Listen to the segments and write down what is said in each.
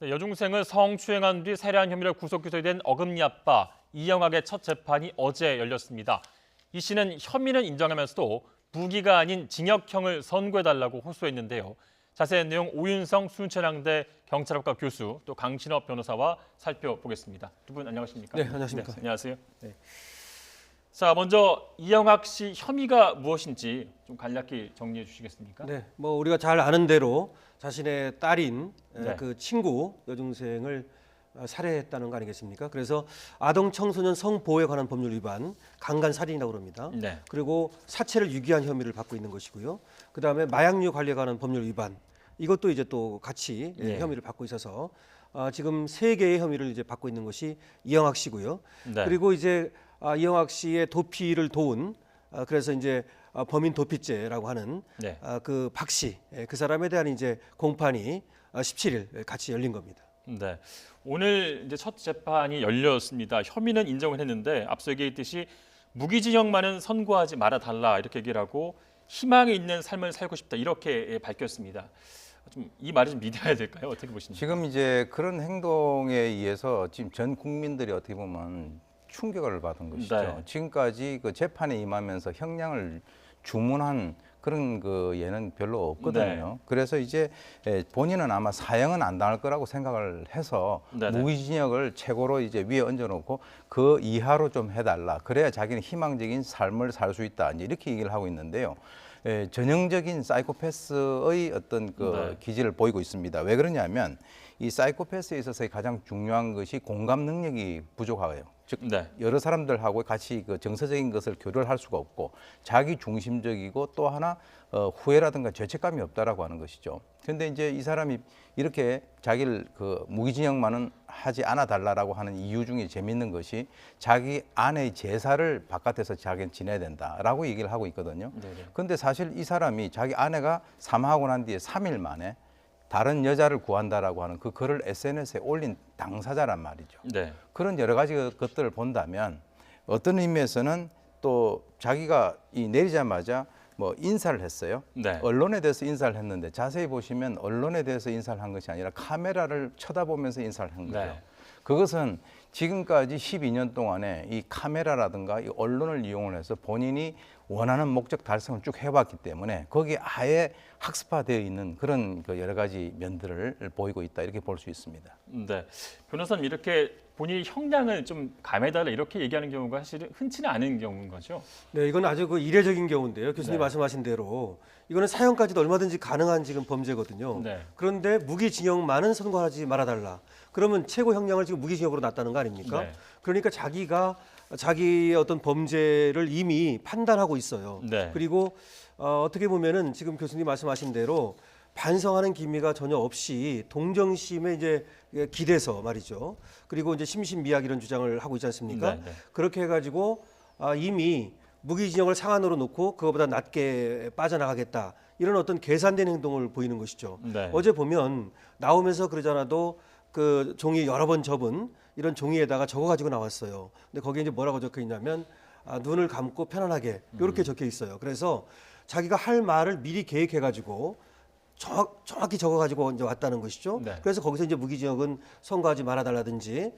여중생을 성추행한 뒤 살해한 혐의로 구속 기소된 어금니 아빠 이영학의 첫 재판이 어제 열렸습니다. 이 씨는 혐의는 인정하면서도 무기가 아닌 징역형을 선고해달라고 호소했는데요. 자세한 내용 오윤성 순천향대 경찰학과 교수 또 강신업 변호사와 살펴보겠습니다. 두 분 안녕하십니까? 네, 안녕하십니까? 네, 안녕하세요. 네. 자, 먼저 이영학 씨 혐의가 무엇인지 좀 간략히 정리해 주시겠습니까? 네, 뭐 우리가 잘 아는 대로 자신의 딸인 네. 그 친구 여중생을 살해했다는 거 아니겠습니까? 그래서 아동 청소년 성보호에 관한 법률 위반, 강간 살인이라고 그럽니다. 네. 그리고 사체를 유기한 혐의를 받고 있는 것이고요. 그다음에 마약류 관리에 관한 법률 위반, 이것도 이제 또 같이 네. 혐의를 받고 있어서 지금 세 개의 혐의를 이제 받고 있는 것이 이영학 씨고요. 네. 그리고 이제 이영학 씨의 도피를 도운 그래서 이제 범인 도피죄라고 하는 네. 그 박 씨, 그 사람에 대한 이제 공판이 17일 같이 열린 겁니다. 네. 오늘 이제 첫 재판이 열렸습니다. 혐의는 인정을 했는데 앞서 얘기했듯이 무기징역만은 선고하지 말아 달라 이렇게 얘기를 하고 희망이 있는 삶을 살고 싶다 이렇게 밝혔습니다. 좀 이 말이 좀 믿어야 될까요? 어떻게 보십니까? 지금 이제 그런 행동에 의해서 지금 전 국민들이 어떻게 보면 충격을 받은 것이죠. 네. 지금까지 그 재판에 임하면서 형량을 주문한 그런 그 예는 별로 없거든요. 네. 그래서 이제 본인은 아마 사형은 안 당할 거라고 생각을 해서 네네. 무기징역을 최고로 이제 위에 얹어놓고 그 이하로 좀 해달라. 그래야 자기는 희망적인 삶을 살 수 있다. 이제 이렇게 얘기를 하고 있는데요. 전형적인 사이코패스의 어떤 그 네. 기질을 보이고 있습니다. 왜 그러냐면 이 사이코패스에 있어서의 가장 중요한 것이 공감 능력이 부족하고요. 즉 네. 여러 사람들하고 같이 그 정서적인 것을 교류를 할 수가 없고 자기 중심적이고 또 하나 후회라든가 죄책감이 없다라고 하는 것이죠. 그런데 이제 이 사람이 이렇게 자기를 그 무기징역만은 하지 않아 달라라고 하는 이유 중에 재밌는 것이 자기 아내의 제사를 바깥에서 자기는 지내야 된다라고 얘기를 하고 있거든요. 네네. 그런데 사실 이 사람이 자기 아내가 사망하고 난 뒤에 3일 만에 다른 여자를 구한다라고 하는 그 글을 SNS에 올린 당사자란 말이죠. 네. 그런 여러 가지 것들을 본다면 어떤 의미에서는 또 자기가 이 내리자마자 뭐 인사를 했어요. 네. 언론에 대해서 인사를 했는데 자세히 보시면 언론에 대해서 인사를 한 것이 아니라 카메라를 쳐다보면서 인사를 한 거죠. 네. 그것은 지금까지 12년 동안에 이 카메라라든가 이 언론을 이용을 해서 본인이 원하는 목적 달성을 쭉 해왔기 때문에 거기에 아예 학습화되어 있는 그런 그 여러 가지 면들을 보이고 있다 이렇게 볼 수 있습니다. 네. 변호사님 이렇게 본인이 형량을 좀 감해달라 이렇게 얘기하는 경우가 사실은 흔치는 않은 경우인 거죠. 네, 이건 아주 그 이례적인 경우인데요. 교수님 네. 말씀하신 대로 이거는 사형까지도 얼마든지 가능한 지금 범죄거든요. 네. 그런데 무기징역만은 선고하지 말아달라. 그러면 최고 형량을 지금 무기징역으로 놨다는 거 아닙니까? 네. 그러니까 자기가 자기의 어떤 범죄를 이미 판단하고 있어요. 네. 그리고 어떻게 보면은 지금 교수님 말씀하신 대로 반성하는 기미가 전혀 없이 동정심에 이제 기대서 말이죠. 그리고 이제 심신미약 이런 주장을 하고 있지 않습니까? 네, 네. 그렇게 해가지고 이미 무기징역을 상한으로 놓고 그거보다 낮게 빠져나가겠다 이런 어떤 계산된 행동을 보이는 것이죠. 네. 어제 보면 나오면서 그러잖아도 그 종이 여러 번 접은 이런 종이에다가 적어가지고 나왔어요. 근데 거기에 이제 뭐라고 적혀 있냐면 눈을 감고 편안하게 이렇게 적혀 있어요. 그래서 자기가 할 말을 미리 계획해가지고 정확히 적어가지고 이제 왔다는 것이죠. 네. 그래서 거기서 이제 무기징역은 선고하지 말아달라든지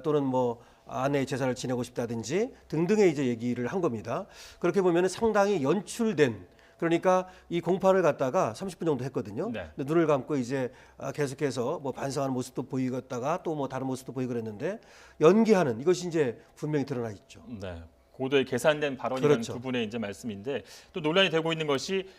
또는 뭐 아내의 제사를 지내고 싶다든지 등등의 이제 얘기를 한 겁니다. 그렇게 보면 상당히 연출된 그러니까 이 공판을 갖다가 30분 정도 했거든요. 네. 근데 눈을 감고 이제 계속해서 뭐 반성하는 모습도 보이겠다가 또 뭐 다른 모습도 보이고 그랬는데 연기하는 이것이 이제 분명히 드러나 있죠. 네. 고도의 계산된 발언이라는 그렇죠. 부분의 이제 말씀인데 또 논란이 되고 있는 것이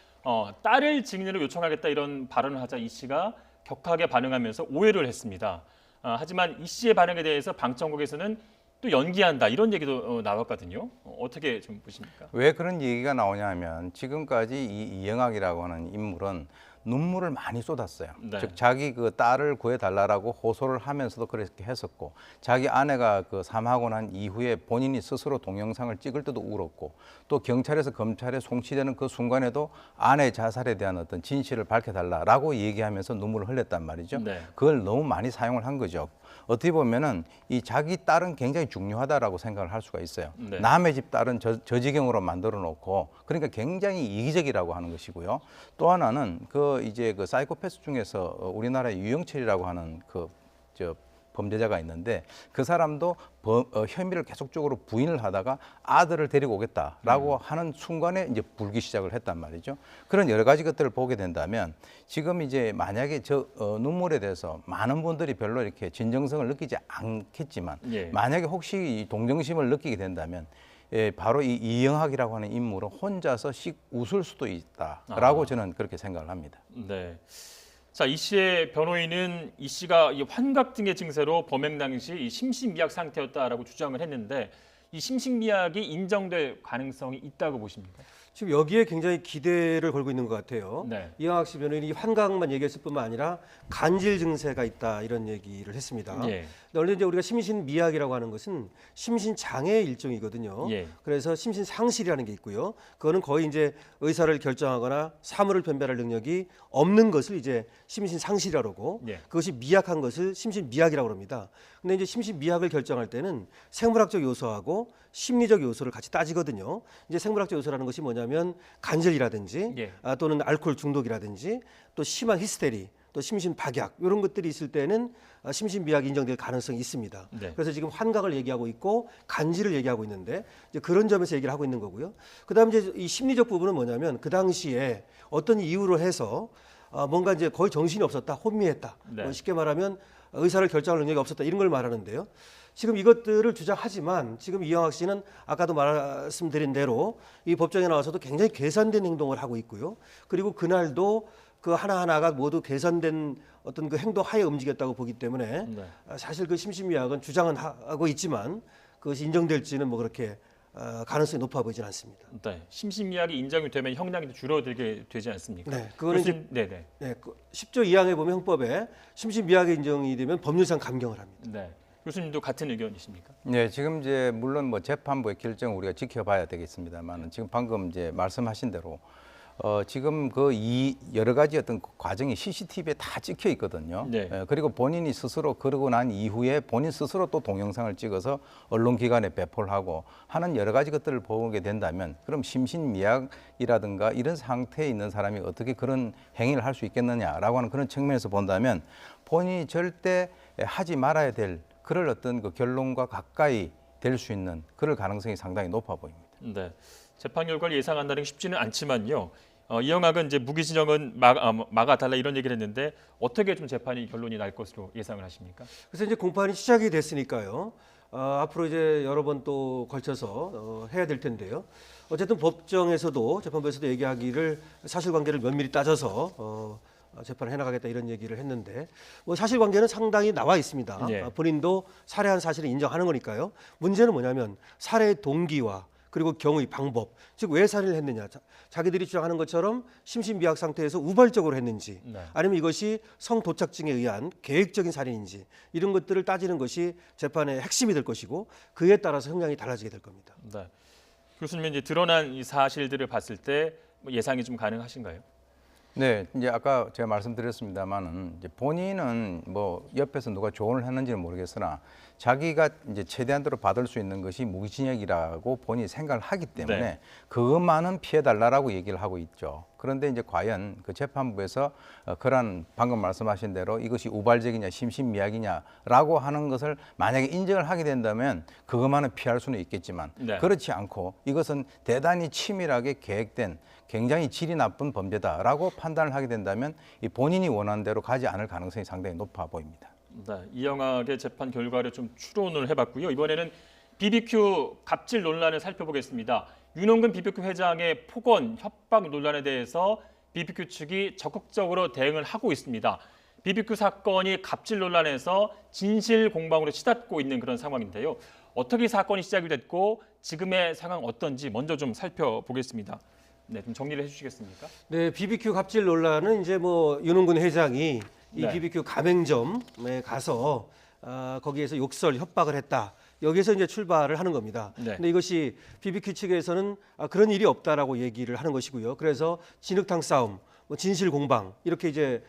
딸을 증인으로 요청하겠다 이런 발언을 하자 이 씨가 격하게 반응하면서 오해를 했습니다. 하지만 이 씨의 반응에 대해서 방청국에서는 또 연기한다 이런 얘기도 나왔거든요. 어떻게 좀 보십니까? 왜 그런 얘기가 나오냐 하면 지금까지 이 이영학이라고 하는 인물은 눈물을 많이 쏟았어요. 네. 즉 자기 그 딸을 구해달라고 호소를 하면서도 그렇게 했었고 자기 아내가 그 사망하고 난 이후에 본인이 스스로 동영상을 찍을 때도 울었고 또 경찰에서 검찰에 송치되는 그 순간에도 아내의 자살에 대한 어떤 진실을 밝혀달라라고 얘기하면서 눈물을 흘렸단 말이죠. 네. 그걸 너무 많이 사용을 한 거죠. 어떻게 보면은 이 자기 딸은 굉장히 중요하다라고 생각을 할 수가 있어요. 네. 남의 집 딸은 저지경으로 만들어 놓고 그러니까 굉장히 이기적이라고 하는 것이고요. 또 하나는 그 이제 그 사이코패스 중에서 우리나라의 유영철이라고 하는 그 범죄자가 있는데 그 사람도 혐의를 계속적으로 부인을 하다가 아들을 데리고 오겠다라고 하는 순간에 이제 불기 시작을 했단 말이죠. 그런 여러 가지 것들을 보게 된다면 지금 이제 만약에 저 눈물에 대해서 많은 분들이 별로 이렇게 진정성을 느끼지 않겠지만 예. 만약에 혹시 이 동정심을 느끼게 된다면 바로 이 이영학이라고 하는 인물은 혼자서 씩 웃을 수도 있다라고 저는 그렇게 생각을 합니다. 네. 자, 이 씨의 변호인은 이 씨가 이 환각 등의 증세로 범행 당시 이 심신미약 상태였다라고 주장을 했는데 이 심신미약이 인정될 가능성이 있다고 보십니까? 지금 여기에 굉장히 기대를 걸고 있는 것 같아요. 네. 이영학 씨 변호인이 환각만 얘기했을 뿐만 아니라 간질 증세가 있다 이런 얘기를 했습니다. 예. 근데 원래 이제 우리가 심신미약이라고 하는 것은 심신장애의 일종이거든요. 예. 그래서 심신상실이라는 게 있고요. 그거는 거의 이제 의사를 결정하거나 사물을 변별할 능력이 없는 것을 이제 심신상실이라고 예. 그것이 미약한 것을 심신미약이라고 합니다. 근데 이제 심신미약을 결정할 때는 생물학적 요소하고 심리적 요소를 같이 따지거든요. 이제 생물학적 요소라는 것이 뭐냐면 간질이라든지 예. 또는 알코올 중독이라든지 또 심한 히스테리 또 심신박약 이런 것들이 있을 때는 심신미약이 인정될 가능성이 있습니다. 네. 그래서 지금 환각을 얘기하고 있고 간질을 얘기하고 있는데 이제 그런 점에서 얘기를 하고 있는 거고요. 그다음에 이제 이 심리적 부분은 뭐냐면 그 당시에 어떤 이유로 해서 뭔가 이제 거의 정신이 없었다, 혼미했다. 네. 뭐 쉽게 말하면 의사를 결정할 능력이 없었다 이런 걸 말하는데요. 지금 이것들을 주장하지만 지금 이영학 씨는 아까도 말씀드린 대로 이 법정에 나와서도 굉장히 계산된 행동을 하고 있고요. 그리고 그날도 그 하나하나가 모두 계산된 어떤 그 행동 하에 움직였다고 보기 때문에 네. 사실 그 심신미약은 주장은 하고 있지만 그것이 인정될지는 뭐 그렇게 가능성이 높아 보이진 않습니다. 네. 심신미약이 인정이 되면 형량이 줄어들게 되지 않습니까? 네, 그거는 이제 네네. 네, 그 10조 2항에 보면 형법에 심신미약이 인정이 되면 법률상 감경을 합니다. 네. 교수님도 같은 의견이십니까? 네, 지금 이제 물론 뭐 재판부의 결정을 우리가 지켜봐야 되겠습니다만 지금 방금 이제 말씀하신 대로 지금 그 이 여러 가지 어떤 과정이 CCTV에 다 찍혀 있거든요. 네. 그리고 본인이 스스로 그러고 난 이후에 본인 스스로 또 동영상을 찍어서 언론기관에 배포를 하고 하는 여러 가지 것들을 보게 된다면 그럼 심신미약이라든가 이런 상태에 있는 사람이 어떻게 그런 행위를 할 수 있겠느냐라고 하는 그런 측면에서 본다면 본인이 절대 하지 말아야 될 그럴 어떤 그 결론과 가까이 될 수 있는 그럴 가능성이 상당히 높아 보입니다. 네. 재판 결과를 예상한다는 게 쉽지는 않지만요. 이영학은 이제 무기징역은 막아달라 이런 얘기를 했는데 어떻게 좀 재판이 결론이 날 것으로 예상을 하십니까? 그래서 이제 공판이 시작이 됐으니까요. 앞으로 이제 여러 번 또 걸쳐서 해야 될 텐데요. 어쨌든 법정에서도 재판부에서도 얘기하기를 사실관계를 면밀히 따져서 재판을 해나가겠다 이런 얘기를 했는데 뭐 사실관계는 상당히 나와 있습니다. 예. 본인도 살해한 사실을 인정하는 거니까요. 문제는 뭐냐면 살해의 동기와 그리고 경의, 방법, 즉 왜 살인을 했느냐. 자기들이 주장하는 것처럼 심신미약 상태에서 우발적으로 했는지 네. 아니면 이것이 성도착증에 의한 계획적인 살인인지 이런 것들을 따지는 것이 재판의 핵심이 될 것이고 그에 따라서 형량이 달라지게 될 겁니다. 네. 교수님 이제 드러난 이 사실들을 봤을 때뭐 예상이 좀 가능하신가요? 네, 이제 아까 제가 말씀드렸습니다만은 이제 본인은 뭐 옆에서 누가 조언을 했는지는 모르겠으나 자기가 이제 최대한대로 받을 수 있는 것이 무기징역이라고 본인이 생각을 하기 때문에 네. 그것만은 피해달라고 얘기를 하고 있죠. 그런데 이제 과연 그 재판부에서 그런 방금 말씀하신 대로 이것이 우발적이냐 심신미약이냐라고 하는 것을 만약에 인정을 하게 된다면 그것만은 피할 수는 있겠지만 네. 그렇지 않고 이것은 대단히 치밀하게 계획된 굉장히 질이 나쁜 범죄다라고 판단을 하게 된다면 이 본인이 원하는 대로 가지 않을 가능성이 상당히 높아 보입니다. 네. 이영학의 재판 결과를 좀 추론을 해봤고요. 이번에는 BBQ 갑질 논란을 살펴보겠습니다. 윤홍근 BBQ 회장의 폭언, 협박 논란에 대해서 BBQ 측이 적극적으로 대응을 하고 있습니다. BBQ 사건이 갑질 논란에서 진실 공방으로 치닫고 있는 그런 상황인데요. 어떻게 사건이 시작이 됐고 지금의 상황 어떤지 먼저 좀 살펴보겠습니다. 네, 좀 정리를 해주시겠습니까? 네, BBQ 갑질 논란은 이제 뭐 윤홍근 회장이 이 네. BBQ 가맹점에 가서 거기에서 욕설 협박을 했다. 여기서 이제 출발을 하는 겁니다. 네. 근데 이것이 BBQ 측에서는 그런 일이 없다라고 얘기를 하는 것이고요. 그래서 진흙탕 싸움, 뭐 진실 공방 이렇게 이제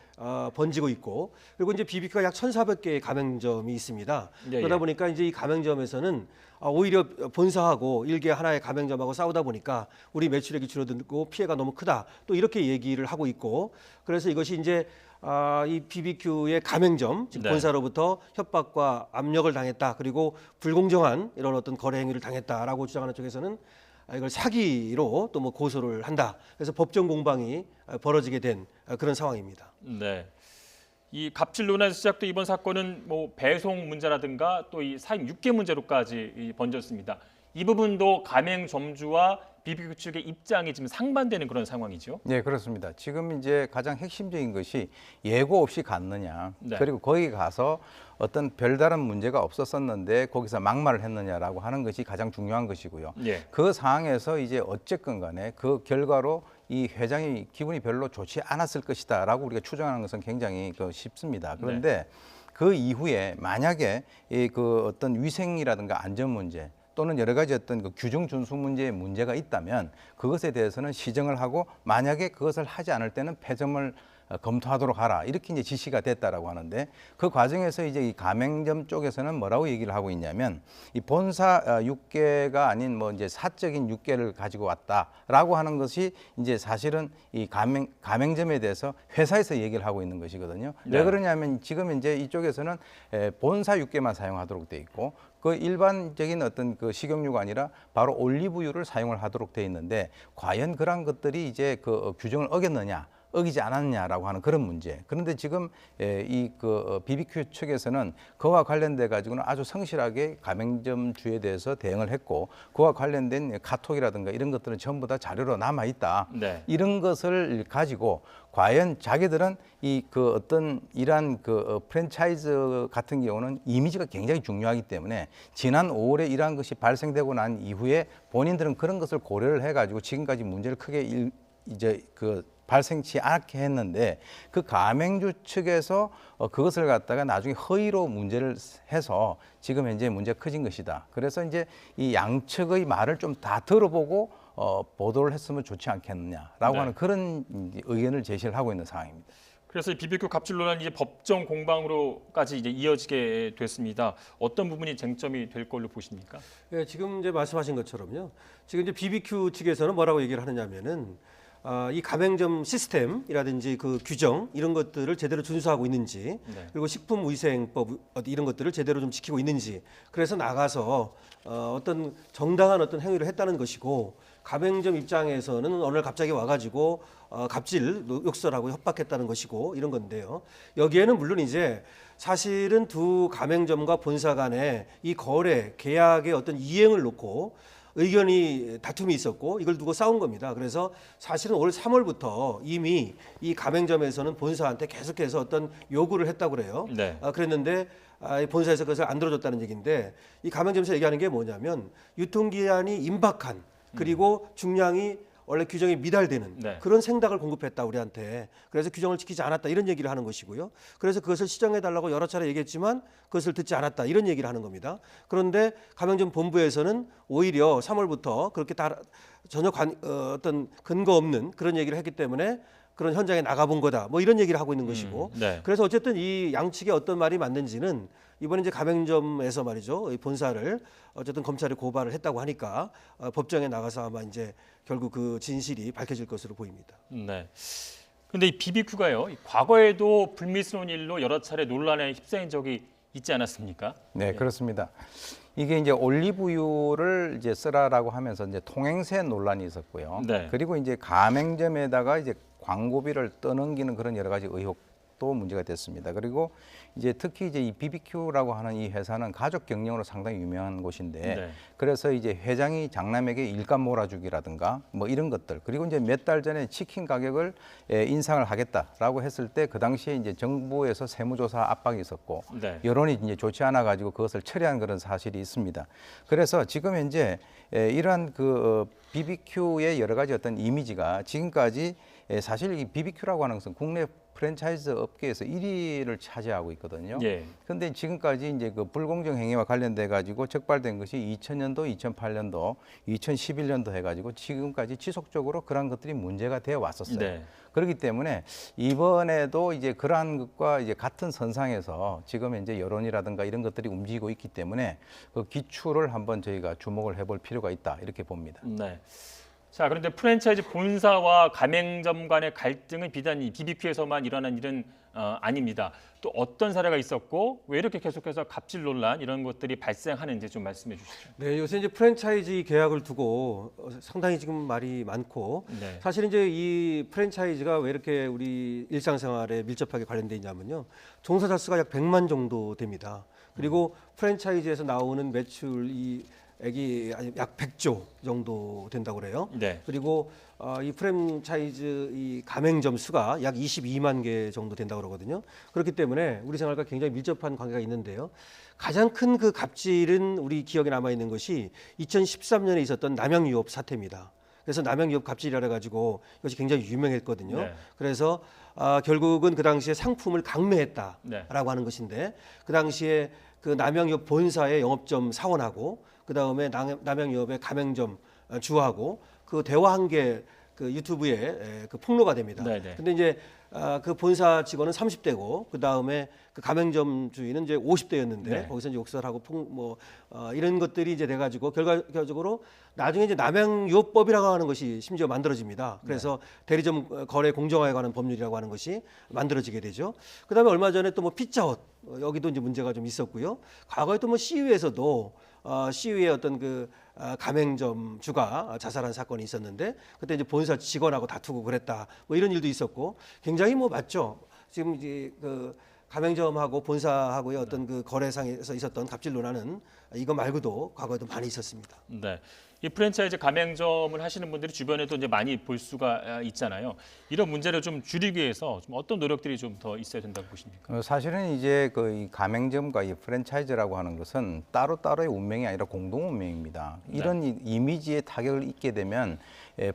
번지고 있고 그리고 이제 BBQ가 약 1,400개의 가맹점이 있습니다. 예, 그러다 예. 보니까 이제 이 가맹점에서는 오히려 본사하고 일개 하나의 가맹점하고 싸우다 보니까 우리 매출액이 줄어들고 피해가 너무 크다. 또 이렇게 얘기를 하고 있고 그래서 이것이 이제 이 BBQ의 가맹점, 즉 네. 본사로부터 협박과 압력을 당했다. 그리고 불공정한 이런 어떤 거래 행위를 당했다라고 주장하는 쪽에서는 이걸 사기로 또 뭐 고소를 한다. 그래서 법정 공방이 벌어지게 된 그런 상황입니다. 네. 이 갑질 논란에서 시작된 이번 사건은 뭐 배송 문제라든가 또 이 사임 육계 문제로까지 번졌습니다. 이 부분도 가맹점주와 BBQ 측의 입장이 지금 상반되는 그런 상황이죠. 네, 그렇습니다. 지금 이제 가장 핵심적인 것이 예고 없이 갔느냐, 네. 그리고 거기 가서 어떤 별다른 문제가 없었었는데 거기서 막말을 했느냐라고 하는 것이 가장 중요한 것이고요. 예. 그 상황에서 이제 어쨌건 간에 그 결과로 이 회장이 기분이 별로 좋지 않았을 것이다라고 우리가 추정하는 것은 굉장히 쉽습니다. 그런데 그 이후에 만약에 이 그 어떤 위생이라든가 안전 문제 또는 여러 가지 어떤 그 규정 준수 문제에 문제가 있다면 그것에 대해서는 시정을 하고 만약에 그것을 하지 않을 때는 폐점을 검토하도록 하라 이렇게 이제 지시가 됐다라고 하는데 그 과정에서 이제 이 가맹점 쪽에서는 뭐라고 얘기를 하고 있냐면 이 본사 육계가 아닌 뭐 이제 사적인 육계를 가지고 왔다라고 하는 것이 이제 사실은 이 가맹점에 대해서 회사에서 얘기를 하고 있는 것이거든요. 네. 왜 그러냐면 지금 이제 이쪽에서는 본사 육계만 사용하도록 돼 있고 그 일반적인 어떤 그 식용유가 아니라 바로 올리브유를 사용을 하도록 돼 있는데 과연 그런 것들이 이제 그 규정을 어겼느냐? 어기지 않았냐라고 하는 그런 문제. 그런데 지금 이 그 BBQ 측에서는 그와 관련돼 가지고는 아주 성실하게 가맹점주에 대해서 대응을 했고 그와 관련된 카톡이라든가 이런 것들은 전부 다 자료로 남아 있다. 네. 이런 것을 가지고 과연 자기들은 이 그 어떤 이러한 그 프랜차이즈 같은 경우는 이미지가 굉장히 중요하기 때문에 지난 5월에 이러한 것이 발생되고 난 이후에 본인들은 그런 것을 고려를 해가지고 지금까지 문제를 크게 이제 그 발생치 않게 했는데 그 가맹주 측에서 그것을 갖다가 나중에 허위로 문제를 해서 지금 현재 문제가 커진 것이다. 그래서 이제 이 양측의 말을 좀 다 들어보고 보도를 했으면 좋지 않겠느냐라고 네. 하는 그런 의견을 제시를 하고 있는 상황입니다. 그래서 이 BBQ 갑질 논란이 이제 법정 공방으로까지 이제 이어지게 됐습니다. 어떤 부분이 쟁점이 될 걸로 보십니까? 예, 지금 이제 말씀하신 것처럼요. 지금 이제 BBQ 측에서는 뭐라고 얘기를 하느냐면은 이 가맹점 시스템이라든지 그 규정 이런 것들을 제대로 준수하고 있는지 네. 그리고 식품위생법 이런 것들을 제대로 좀 지키고 있는지 그래서 나가서 어떤 정당한 어떤 행위를 했다는 것이고 가맹점 입장에서는 어느 날 갑자기 와가지고 갑질 욕설하고 협박했다는 것이고 이런 건데요. 여기에는 물론 이제 사실은 두 가맹점과 본사 간의 이 거래 계약의 어떤 이행을 놓고 의견이 다툼이 있었고 이걸 두고 싸운 겁니다. 그래서 사실은 올 3월부터 이미 이 가맹점에서는 본사한테 계속해서 어떤 요구를 했다고 그래요. 네. 그랬는데 이 본사에서 그것을 안 들어줬다는 얘기인데 이 가맹점에서 얘기하는 게 뭐냐면 유통기한이 임박한 그리고 중량이 원래 규정이 미달되는 네. 그런 생닭을 공급했다 우리한테. 그래서 규정을 지키지 않았다 이런 얘기를 하는 것이고요. 그래서 그것을 시정해달라고 여러 차례 얘기했지만 그것을 듣지 않았다 이런 얘기를 하는 겁니다. 그런데 가맹점 본부에서는 오히려 3월부터 그렇게 전혀 어떤 근거 없는 그런 얘기를 했기 때문에 그런 현장에 나가본 거다 뭐 이런 얘기를 하고 있는 것이고. 네. 그래서 어쨌든 이 양측의 어떤 말이 맞는지는 이번에 이제 가맹점에서 말이죠 이 본사를 어쨌든 검찰에 고발을 했다고 하니까 법정에 나가서 아마 이제 결국 그 진실이 밝혀질 것으로 보입니다. 네. 근데 이 BBQ가요. 과거에도 불미스러운 일로 여러 차례 논란에 휩싸인 적이 있지 않았습니까? 네, 그렇습니다. 이게 이제 올리브유를 이제 쓰라라고 하면서 이제 통행세 논란이 있었고요. 네. 그리고 이제 가맹점에다가 이제 광고비를 떠넘기는 그런 여러 가지 의혹도 문제가 됐습니다. 그리고 이제 특히 이제 이 BBQ라고 하는 이 회사는 가족 경영으로 상당히 유명한 곳인데 네. 그래서 이제 회장이 장남에게 일감 몰아주기라든가 뭐 이런 것들 그리고 이제 몇 달 전에 치킨 가격을 인상을 하겠다라고 했을 때 그 당시에 이제 정부에서 세무조사 압박이 있었고 네. 여론이 이제 좋지 않아 가지고 그것을 처리한 그런 사실이 있습니다. 그래서 지금 현재 이러한 그 BBQ의 여러 가지 어떤 이미지가 지금까지 사실 이 BBQ라고 하는 것은 국내 프랜차이즈 업계에서 1위를 차지하고 있거든요. 예. 그런데 지금까지 이제 그 불공정 행위와 관련돼 가지고 적발된 것이 2000년도, 2008년도, 2011년도 해가지고 지금까지 지속적으로 그러한 것들이 문제가 되어 왔었어요. 네. 그렇기 때문에 이번에도 이제 그러한 것과 이제 같은 선상에서 지금 이제 여론이라든가 이런 것들이 움직이고 있기 때문에 그 기추를 한번 저희가 주목을 해볼 필요가 있다 이렇게 봅니다. 네. 자, 그런데 프랜차이즈 본사와 가맹점 간의 갈등은 비단 이 BBQ에서만 일어난 일은 아닙니다. 또 어떤 사례가 있었고 왜 이렇게 계속해서 갑질 논란 이런 것들이 발생하는지 좀 말씀해 주시죠. 네, 요새 이제 프랜차이즈 계약을 두고 상당히 지금 말이 많고 네. 사실 이제 이 프랜차이즈가 왜 이렇게 우리 일상생활에 밀접하게 관련돼 있냐면요. 종사자 수가 약 100만 정도 됩니다. 그리고 프랜차이즈에서 나오는 매출이 약 100조 정도 된다고 그래요. 네. 그리고 이 프랜차이즈 이 가맹점 수가 약 22만 개 정도 된다고 그러거든요. 그렇기 때문에 우리 생활과 굉장히 밀접한 관계가 있는데요. 가장 큰 그 갑질은 우리 기억에 남아 있는 것이 2013년에 있었던 남양유업 사태입니다. 그래서 남양유업 갑질이라 가지고 이것이 굉장히 유명했거든요. 네. 그래서 결국은 그 당시에 상품을 강매했다라고 네. 하는 것인데 그 당시에 그 남양유업 본사의 영업점 사원하고 그 다음에 남양유업의 가맹점 주하고 그 대화한 게 그 유튜브에 그 폭로가 됩니다. 네네. 근데 이제 그 본사 직원은 30대고 그 다음에 그 가맹점 주인은 이제 50대였는데 네. 거기서 이제 욕설하고 이런 것들이 이제 돼가지고 결과적으로 나중에 이제 남양유업법이라고 하는 것이 심지어 만들어집니다. 그래서 대리점 거래 공정화에 관한 법률이라고 하는 것이 만들어지게 되죠. 그 다음에 얼마 전에 또 뭐 피자헛 여기도 이제 문제가 좀 있었고요. 과거에 또 뭐 CU에서도 CU의 어떤 그 가맹점 주가 자살한 사건이 있었는데 그때 이제 본사 직원하고 다투고 그랬다 뭐 이런 일도 있었고 굉장히 뭐 맞죠. 지금 이제 그 가맹점하고 본사하고의 어떤 그 거래상에서 있었던 갑질 논란은 이거 말고도 과거에도 많이 있었습니다. 네. 이 프랜차이즈 가맹점을 하시는 분들이 주변에도 이제 많이 볼 수가 있잖아요. 이런 문제를 좀 줄이기 위해서 좀 어떤 노력들이 좀 더 있어야 된다고 보십니까? 사실은 이제 그 이 가맹점과 이 프랜차이즈라고 하는 것은 따로따로의 운명이 아니라 공동 운명입니다. 이런 이미지에 타격을 입게 되면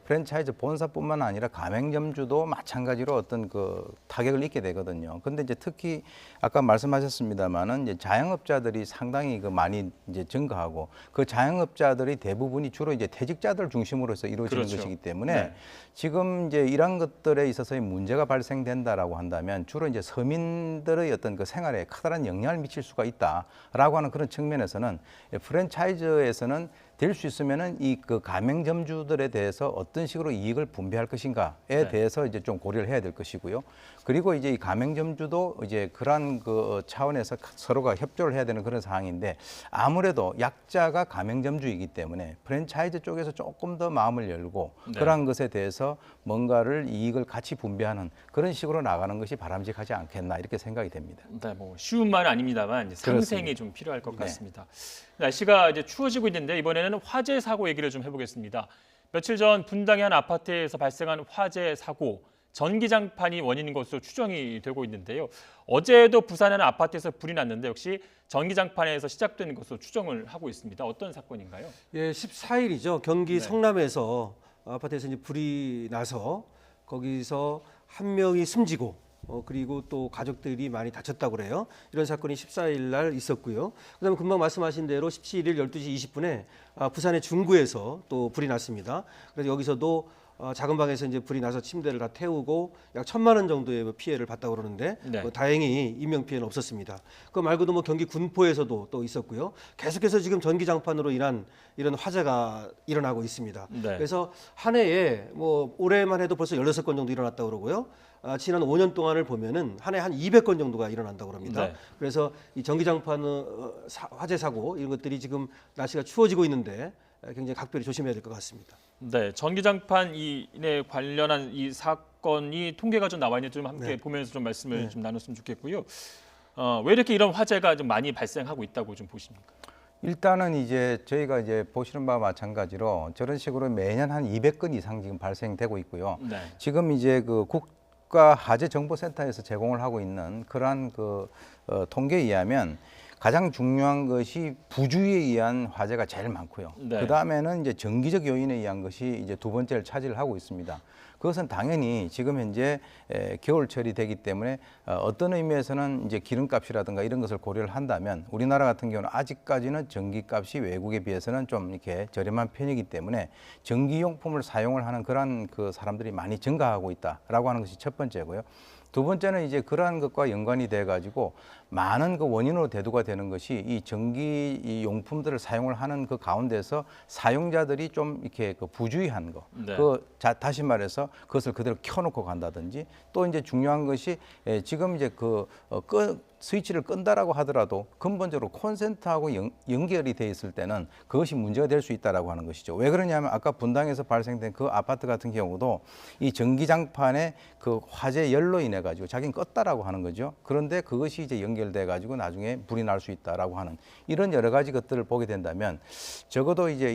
프랜차이즈 본사뿐만 아니라 가맹점주도 마찬가지로 어떤 그 타격을 입게 되거든요. 근데 이제 특히 아까 말씀하셨습니다마는 이제 자영업자들이 상당히 그 많이 이제 증가하고 그 자영업자들이 대부분이 주로 이제 퇴직자들 중심으로 해서 이루어지는 그렇죠. 것이기 때문에 네. 지금 이제 이런 것들에 있어서의 문제가 발생된다라고 한다면 주로 이제 서민들의 어떤 그 생활에 커다란 영향을 미칠 수가 있다라고 하는 그런 측면에서는 프랜차이즈에서는 될 수 있으면은 이 그 가맹점주들에 대해서 어떤 식으로 이익을 분배할 것인가에 네. 대해서 이제 좀 고려를 해야 될 것이고요. 그리고 이제 이 가맹점주도 이제 그러한 그 차원에서 서로가 협조를 해야 되는 그런 상황인데 아무래도 약자가 가맹점주이기 때문에 프랜차이즈 쪽에서 조금 더 마음을 열고 네. 그러한 것에 대해서 뭔가를 이익을 같이 분배하는 그런 식으로 나가는 것이 바람직하지 않겠나 이렇게 생각이 됩니다. 네, 뭐 쉬운 말은 아닙니다만 이제 상생이 그렇습니다. 좀 필요할 것 네. 같습니다. 날씨가 이제 추워지고 있는데 이번에는 화재 사고 얘기를 좀 해보겠습니다. 며칠 전 분당의 한 아파트에서 발생한 화재 사고, 전기장판이 원인인 것으로 추정이 되고 있는데요. 어제도 부산의 한 아파트에서 불이 났는데 역시 전기장판에서 시작된 것으로 추정을 하고 있습니다. 어떤 사건인가요? 예, 14일이죠. 경기 네. 성남에서 아파트에서 이제 불이 나서 거기서 한 명이 숨지고 그리고 또 가족들이 많이 다쳤다고 그래요. 이런 사건이 14일 날 있었고요. 그다음에 금방 말씀하신 대로 17일 12시 20분에 부산의 중구에서 또 불이 났습니다. 그래서 여기서도 작은 방에서 이제 불이 나서 침대를 다 태우고 약 1,000만 원 정도의 피해를 봤다고 그러는데 네. 다행히 인명 피해는 없었습니다. 그 말고도 뭐 경기 군포에서도 또 있었고요. 계속해서 지금 전기장판으로 인한 이런 화재가 일어나고 있습니다. 네. 그래서 한 해에 뭐 올해만 해도 벌써 16건 정도 일어났다고 그러고요. 지난 5년 동안을 보면은 한 해 한 200건 정도가 일어난다고 합니다. 네. 그래서 이 전기장판 화재 사고 이런 것들이 지금 날씨가 추워지고 있는데 굉장히 각별히 조심해야 될 것 같습니다. 네, 전기장판에 관련한 이 사건이 통계가 좀 나와 있는지 좀 함께 네. 보면서 좀 말씀을 네. 좀 나눴으면 좋겠고요. 왜 이렇게 이런 화재가 좀 많이 발생하고 있다고 좀 보십니까? 일단은 이제 저희가 이제 보시는 바와 마찬가지로 저런 식으로 매년 한 200건 이상 지금 발생되고 있고요. 네. 지금 이제 그 국가 화재 정보센터에서 제공을 하고 있는 그러한 그 통계에 의하면 가장 중요한 것이 부주의에 의한 화재가 제일 많고요. 네. 그 다음에는 이제 정기적 요인에 의한 것이 이제 두 번째를 차지를 하고 있습니다. 그것은 당연히 지금 현재 겨울철이 되기 때문에 어떤 의미에서는 이제 기름값이라든가 이런 것을 고려를 한다면 우리나라 같은 경우는 아직까지는 전기값이 외국에 비해서는 좀 이렇게 저렴한 편이기 때문에 전기용품을 사용을 하는 그런 그 사람들이 많이 증가하고 있다라고 하는 것이 첫 번째고요. 두 번째는 이제 그러한 것과 연관이 돼 가지고 많은 그 원인으로 대두가 되는 것이 이 전기 이 용품들을 사용을 하는 그 가운데서 사용자들이 좀 이렇게 그 부주의한 거. 네. 다시 말해서 그것을 그대로 켜놓고 간다든지 또 이제 중요한 것이 지금 이제 스위치를 끈다라고 하더라도 근본적으로 콘센트하고 연결이 돼 있을 때는 그것이 문제가 될 수 있다라고 하는 것이죠. 왜 그러냐면 아까 분당에서 발생된 그 아파트 같은 경우도 이 전기장판에 그 화재 열로 인해 가지고 자기는 껐다라고 하는 거죠. 그런데 그것이 이제 연결돼 가지고 나중에 불이 날 수 있다라고 하는 이런 여러 가지 것들을 보게 된다면 적어도 이제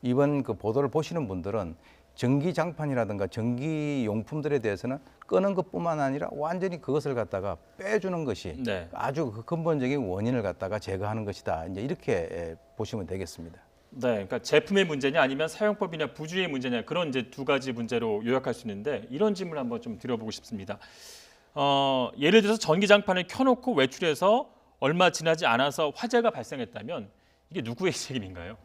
이번 그 보도를 보시는 분들은 전기장판이라든가 전기용품들에 대해서는 끄는 것뿐만 아니라 완전히 그것을 갖다가 빼주는 것이 네. 아주 그 근본적인 원인을 갖다가 제거하는 것이다. 이제 이렇게 보시면 되겠습니다. 네, 그러니까 제품의 문제냐 아니면 사용법이냐 부주의의 문제냐 그런 이제 두 가지 문제로 요약할 수 있는데 이런 질문을 한번 좀 드려보고 싶습니다. 예를 들어서 전기장판을 켜놓고 외출해서 얼마 지나지 않아서 화재가 발생했다면 이게 누구의 책임인가요?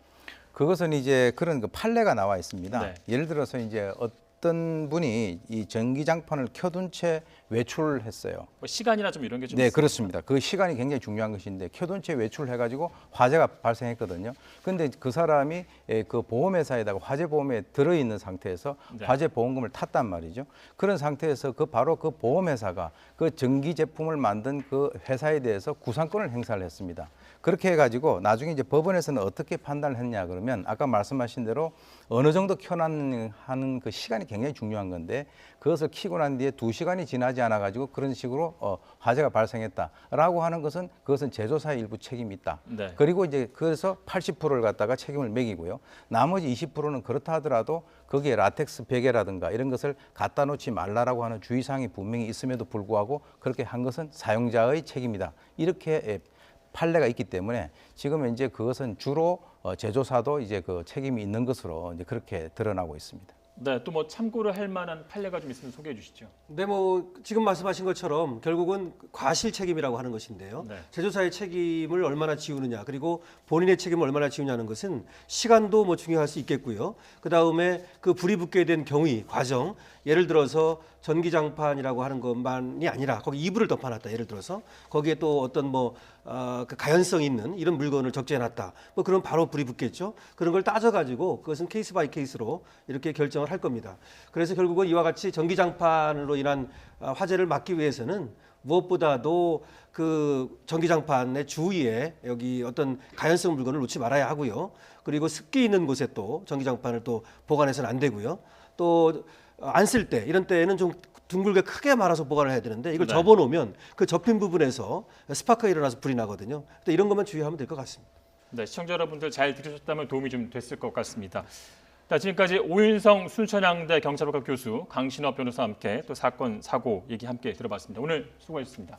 그것은 이제 그런 그 판례가 나와 있습니다. 네. 예를 들어서 이제 어떤 분이 이 전기장판을 켜둔 채 외출을 했어요. 뭐 시간이나 좀 이런 게 좀 네, 그렇습니다. 그 시간이 굉장히 중요한 것인데 켜둔 채 외출을 해가지고 화재가 발생했거든요. 그런데 그 사람이 그 보험회사에다가 화재보험에 들어있는 상태에서 네. 화재보험금을 탔단 말이죠. 그런 상태에서 바로 그 보험회사가 그 전기 제품을 만든 그 회사에 대해서 구상권을 행사를 했습니다. 그렇게 해가지고 나중에 이제 법원에서는 어떻게 판단을 했냐 그러면 아까 말씀하신 대로 어느 정도 켜는 하는 그 시간이 굉장히 중요한 건데 그것을 켜고 난 뒤에 2시간이 지나지 않아 가지고 그런 식으로 화재가 발생했다라고 하는 것은 그것은 제조사의 일부 책임이 있다. 네. 그리고 이제 그래서 80%를 갖다가 책임을 매기고요. 나머지 20%는 그렇다 하더라도 거기에 라텍스 베개라든가 이런 것을 갖다 놓지 말라라고 하는 주의사항이 분명히 있음에도 불구하고 그렇게 한 것은 사용자의 책임이다. 이렇게 판례가 있기 때문에 지금 이제 그것은 주로 제조사도 이제 그 책임이 있는 것으로 이제 그렇게 드러나고 있습니다. 네, 또 뭐 참고를 할 만한 판례가 좀 있으면 소개해 주시죠. 근데 뭐 지금 말씀하신 것처럼 결국은 과실 책임이라고 하는 것인데요. 네. 제조사의 책임을 얼마나 지우느냐 그리고 본인의 책임을 얼마나 지우냐는 것은 시간도 뭐 중요할 수 있겠고요. 그 다음에 그 불이 붙게 된 경위, 과정, 예를 들어서 전기장판이라고 하는 것만이 아니라 거기 이불을 덮어놨다. 예를 들어서 거기에 또 어떤 그 가연성 있는 이런 물건을 적재해놨다. 뭐 그럼 바로 불이 붙겠죠. 그런 걸 따져가지고 그것은 케이스 바이 케이스로 이렇게 결정을 할 겁니다. 그래서 결국은 이와 같이 전기장판으로 인한 화재를 막기 위해서는 무엇보다도 그 전기장판의 주위에 여기 어떤 가연성 물건을 놓지 말아야 하고요. 그리고 습기 있는 곳에 또 전기장판을 또 보관해서는 안 되고요. 또 안 쓸 때 이런 때에는 좀 둥글게 크게 말아서 보관을 해야 되는데 이걸 네. 접어놓으면 그 접힌 부분에서 스파크가 일어나서 불이 나거든요. 이런 것만 주의하면 될 것 같습니다. 네, 시청자 여러분들 잘 들으셨다면 도움이 좀 됐을 것 같습니다. 자, 지금까지 오윤성 순천향대 경찰학과 교수 강신업 변호사와 함께 또 사건, 사고 얘기 함께 들어봤습니다. 오늘 수고하셨습니다.